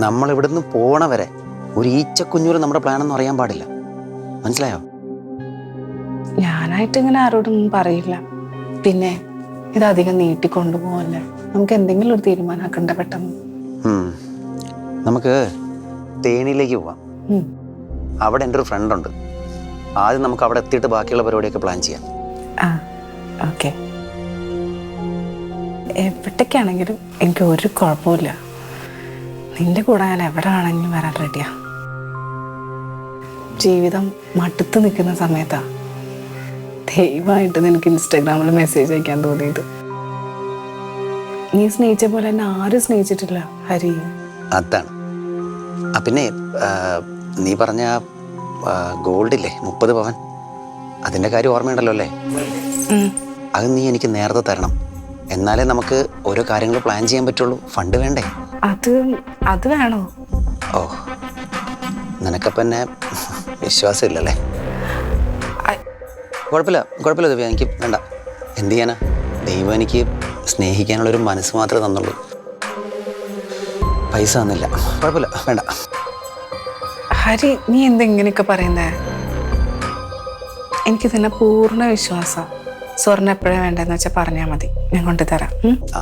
നമ്മൾ ഇവിടുന്ന് പോണ വരെ ഒരു ഈച്ചക്കുഞ്ഞൂര് നമ്മുടെ പ്ലാനൊന്നും അറിയാൻ പാടില്ല. മനസ്സിലായോ? ഞാനായിട്ട് ഇങ്ങനെ ആരോടൊന്നും പറയില്ല. പിന്നെ ഇതധികം നീട്ടിക്കൊണ്ടുപോകല്ലേ. നമുക്ക് എന്തെങ്കിലും ഒരു തീരുമാനമാക്കണ്ട പെട്ടെന്ന്. നമുക്ക് തേനിയിലേക്ക് പോവാം. അവിടെ എൻ്റെ ഒരു ഫ്രണ്ട് ഉണ്ട്. ആദ്യം നമുക്ക് അവിടെ എത്തിയിട്ട് ബാക്കിയുള്ള പരിപാടിയൊക്കെ പ്ലാൻ ചെയ്യാം. ആ ഓക്കെ. എവിടേക്കാണെങ്കിലും എനിക്ക് ഒരു കുഴപ്പമില്ല. നിന്റെ കൂടെ ഞാൻ എവിടെ ആണെങ്കിലും വരാൻ റെഡിയാ. ജീവിതം മടുത്ത് നിൽക്കുന്ന സമയത്താ ദയവായിട്ട് നിനക്ക് ഇൻസ്റ്റാഗ്രാമിൽ മെസ്സേജ് അയക്കാൻ തോന്നിയത്. നീ സ്നേഹിച്ച പോലെ എന്നെ ആരും സ്നേഹിച്ചിട്ടില്ല ഹരി. അതാണ്. പിന്നെ നീ പറഞ്ഞ ഗോൾഡില്ലേ 30 പവൻ, അതിൻ്റെ കാര്യം ഓർമ്മയുണ്ടല്ലോ അല്ലേ? അത് നീ എനിക്ക് നേരത്തെ തരണം. എന്നാലേ നമുക്ക് ഓരോ കാര്യങ്ങൾ പ്ലാൻ ചെയ്യാൻ പറ്റുള്ളൂ. ഫണ്ട് വേണ്ടേ? അത് വേണോ? ഓ, നിനക്കപ്പം എന്നെ വിശ്വാസമില്ലല്ലേ? കുഴപ്പമില്ല ദിവ്യ, എനിക്ക് വേണ്ട. എന്ത് ചെയ്യാനാ? ദൈവം എനിക്ക് സ്നേഹിക്കാനുള്ളൊരു മനസ്സ് മാത്രമേ തന്നുള്ളൂ. പൈസ തന്നില്ല. കുഴപ്പമില്ല, വേണ്ട. ഹരി, നീ എന്തെങ്ങനെയൊക്കെ പറയുന്നേ? എനിക്ക് തന്നെ പൂർണ്ണ വിശ്വാസം. സ്വർണ്ണം എപ്പോഴാണ് വേണ്ടതെന്ന് വെച്ചാൽ പറഞ്ഞാൽ മതി, ഞാൻ കൊണ്ടുതരാം. ആ